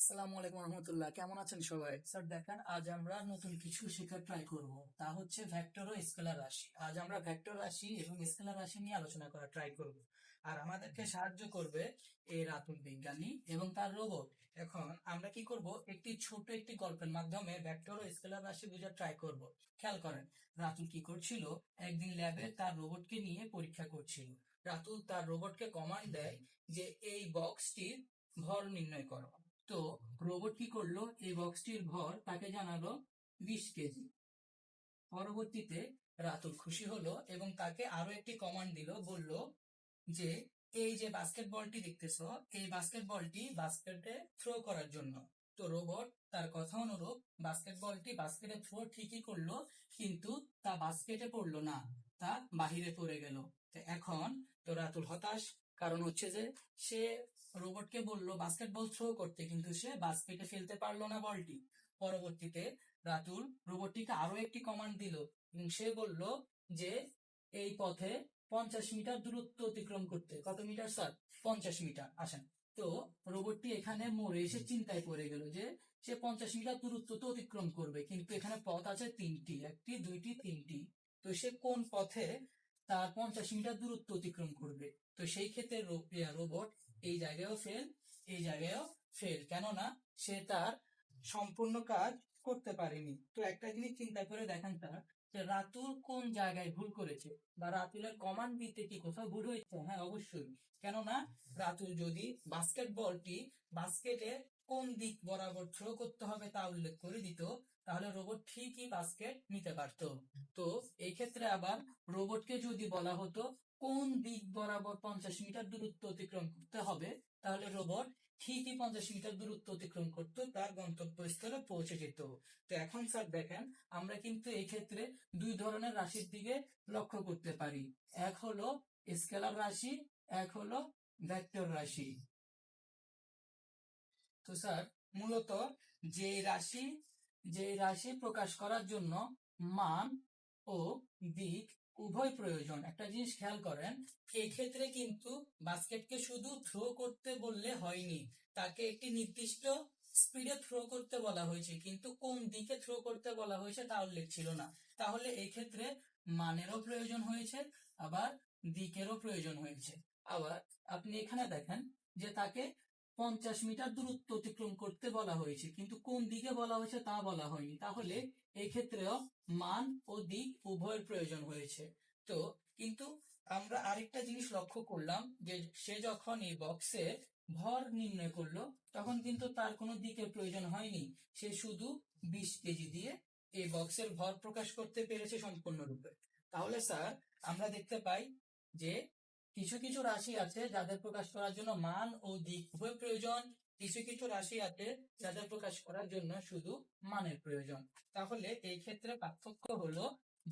আসসালামু আলাইকুম রহমতুল্লাহ, কেমন আছেন সবাই? স্যার দেখেন, আজ আমরা নতুন কিছু শেখার ট্রাই করব। তা হচ্ছে ভেক্টর ও স্কেলার রাশি। আজ আমরা ভেক্টর রাশি এবং স্কেলার রাশি নিয়ে আলোচনা করার ট্রাই করব। আর আমাদেরকে সাহায্য করবে এই রাতুল বিজ্ঞানী এবং তার রোবট। এখন আমরা কি করব, একটি গল্পের মাধ্যমে ভেক্টর ও স্কেলার রাশি বোঝার ট্রাই করব। খেয়াল করেন, রাতুল কি করছিল, একদিন ল্যাবে তার রোবটকে নিয়ে পরীক্ষা করছিল। রাতুল তার রোবটকে কমান্ড দেয় যে এই বক্সটির ভর নির্ণয় করো। তো রোবট কি করলো, এই বক্সটির ভর তাকে জানালো 20 কেজি। পরবর্তীতে রাতুল খুশি হলো এবং তাকে আরো একটি কমান্ড দিল, বলল যে এই যে বাস্কেটবলটি দেখতেছো, এই বাস্কেটবলটি বাস্কেটে থ্রো করার জন্য। তো রোবট তার কথা অনুরূপ বাস্কেটবলটি বাস্কেটে থ্রো ঠিকই করলো, কিন্তু তা বাস্কেটে পড়লো না, তা বাহিরে পড়ে গেল। তো এখন তো রাতুল হতাশ, কারণ হচ্ছে যে সে রোবটকে বলল বাস্কেটবল থ্রো করতে, কিন্তু সে বাস্কেটে ফেলতে পারলো না বলটি। পরবর্তীতে রাতুল রোবটটিকে আরো একটি কমান্ড দিল এবং সে বলল যে এই পথে 50 মিটার দূরত্ব অতিক্রম করতে। কত মিটার স্যার? 50 মিটার। আসেন, তো রোবটটি এখানে মোড়ে এসে চিন্তায় পড়ে গেল যে সে 50 মিটার দূরত্ব তো অতিক্রম করবে, কিন্তু এখানে পথ আছে তিনটি, একটি, দুইটি, তিনটি। তো সে কোন পথে তার 50 মিটার দূরত্ব অতিক্রম করবে? তো সেই ক্ষেত্রে রোবট এই জায়গায়ও ফেল, এই জায়গায়ও ফেল, কেননা সে তার সম্পূর্ণ কাজ করতে পারেনি। তো একটা জিনিস চিন্তা করে দেখেন স্যার, যে রাতুল কোন জায়গায় ভুল করেছে, বা রাতুলের কমান্ড দিতে কি কোথাও ভুল হয়েছে? হ্যাঁ, অবশ্যই। কেননা রাতুল যদি বাস্কেটবলটি বাস্কেটে কোন দিক বরাবর থ্রো করতে হবে তা উল্লেখ করে দিত, তাহলে রোবট ঠিকই বাস্কেট নিতে পারত। তো এই ক্ষেত্রে আবার রোবটকে যদি বলা হতো কোন দিক বরাবর 50 মিটার দূরত্ব অতিক্রম করতে হবে, তাহলে রোবট ঠিকই 50 মিটার দূরত্ব অতিক্রম করতো, তার গন্তব্যস্থলে পৌঁছে যেত। তো এখন স্যার দেখেন, আমরা কিন্তু এই ক্ষেত্রে দুই ধরনের রাশির দিকে লক্ষ্য করতে পারি। এক হলো স্কেলার রাশি, এক হলো ভেক্টর রাশি। তো স্যার, মূলত যে রাশি যে রাশি প্রকাশ করার জন্য মান ও দিক উভয় প্রয়োজন, একটা জিনিস খেয়াল করেন, এই ক্ষেত্রে কিন্তু বাস্কেটকে শুধু থ্রো করতে বললে হয়নি, তাকে একটি নির্দিষ্ট স্পিডে থ্রো করতে বলা হয়েছে, কিন্তু কোন দিকে থ্রো করতে বলা হয়েছে তা উল্লেখ ছিল না। তাহলে এই ক্ষেত্রে মানেরও প্রয়োজন হয়েছে, আবার দিকেরও প্রয়োজন হয়েছে। আবার আপনি এখানে দেখেন যে তাকে 50 মিটার দূরত্ব অতিক্রম করতে বলা হয়েছে, কিন্তু কোন দিকে বলা হয়েছে তা বলা হয়নি। তাহলে এই ক্ষেত্রেও মান ও দিক উভয়ের প্রয়োজন হয়েছে। তো কিন্তু আমরা আরেকটা জিনিস লক্ষ্য করলাম, যে সে যখন এই বক্সে ভর নির্ণয় করলো, তখন কিন্তু তার কোনো দিকের প্রয়োজন হয়নি, সে শুধু 20 কেজি দিয়ে এই বক্সের ভর প্রকাশ করতে পেরেছে সম্পূর্ণরূপে। তাহলে স্যার, আমরা দেখতে পাই যে কিছু কিছু রাশি আছে যাদের প্রকাশ করার জন্য মান ও দিক উভয় প্রয়োজন, কিছু কিছু রাশি আছে যাদের প্রকাশ করার জন্য শুধু মানের প্রয়োজন। তাহলে এই ক্ষেত্রে পার্থক্য হলো,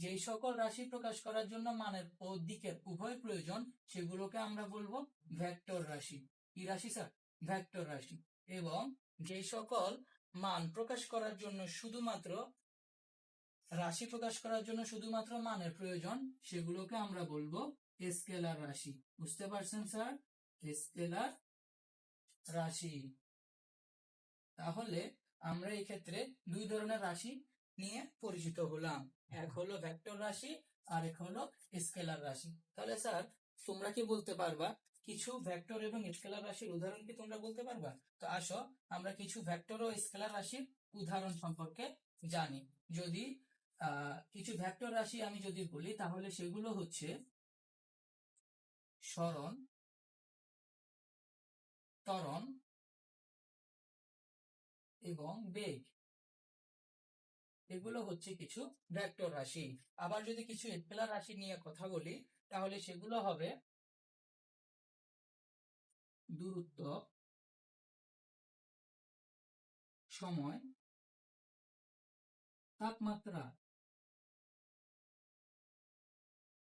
যেই সকল রাশি প্রকাশ করার জন্য মানের ও দিকের উভয় প্রয়োজন, সেগুলোকে আমরা বলবো ভেক্টর রাশি। কি রাশি স্যার? ভেক্টর রাশি। এবং যেই সকল মান প্রকাশ করার জন্য শুধুমাত্র রাশি প্রকাশ করার জন্য শুধুমাত্র মানের প্রয়োজন, সেগুলোকে আমরা বলবো স্কেলার রাশি। বুঝতে পারছেন স্যার? স্কেলার রাশি। তাহলে আমরা এই ক্ষেত্রে দুই ধরনের রাশি নিয়ে পরিচিত হলাম, এক হলো ভেক্টর রাশি আর এক হলো স্কেলার রাশি। তাহলে স্যার, তোমরা কি বলতে পারবা কিছু ভেক্টর এবং স্কেলার রাশির উদাহরণ কি তোমরা বলতে পারবা? তো আসো, আমরা কিছু ভেক্টর ও স্কেলার রাশির উদাহরণ সম্পর্কে জানি। যদি কিছু ভেক্টর রাশি আমি যদি বলি, তাহলে সেগুলো হচ্ছে সরণ, ত্বরণ এবং বেগ। এগুলো হচ্ছে কিছু ভেক্টর রাশি। আবার যদি কিছু স্কেলার রাশি নিয়ে কথা বলি, তাহলে সেগুলো হবে দূরত্ব, সময়, তাপমাত্রা।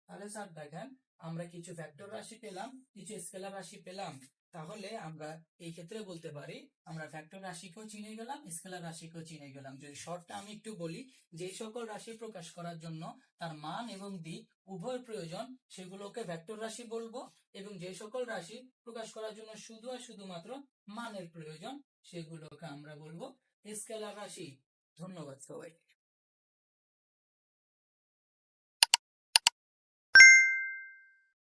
তাহলে স্যার দেখেন, আমরা কিছু ভেক্টর রাশি পেলাম, কিছু স্কেলার রাশি পেলাম। তাহলে আমরা এই ক্ষেত্রে বলতে পারি আমরা ভেক্টর রাশিকেও চিনে গেলাম, স্কেলার রাশিকেও চিনে গেলাম। যদি শর্টটা আমি একটু বলি, যে সকল রাশি প্রকাশ করার জন্য তার মান এবং দিক উভয় প্রয়োজন সেগুলোকে ভেক্টর রাশি বলবো, এবং যে সকল রাশি প্রকাশ করার জন্য শুধু আর শুধুমাত্র মানের প্রয়োজন সেগুলোকে আমরা বলবো স্কেলার রাশি। ধন্যবাদ সবাই।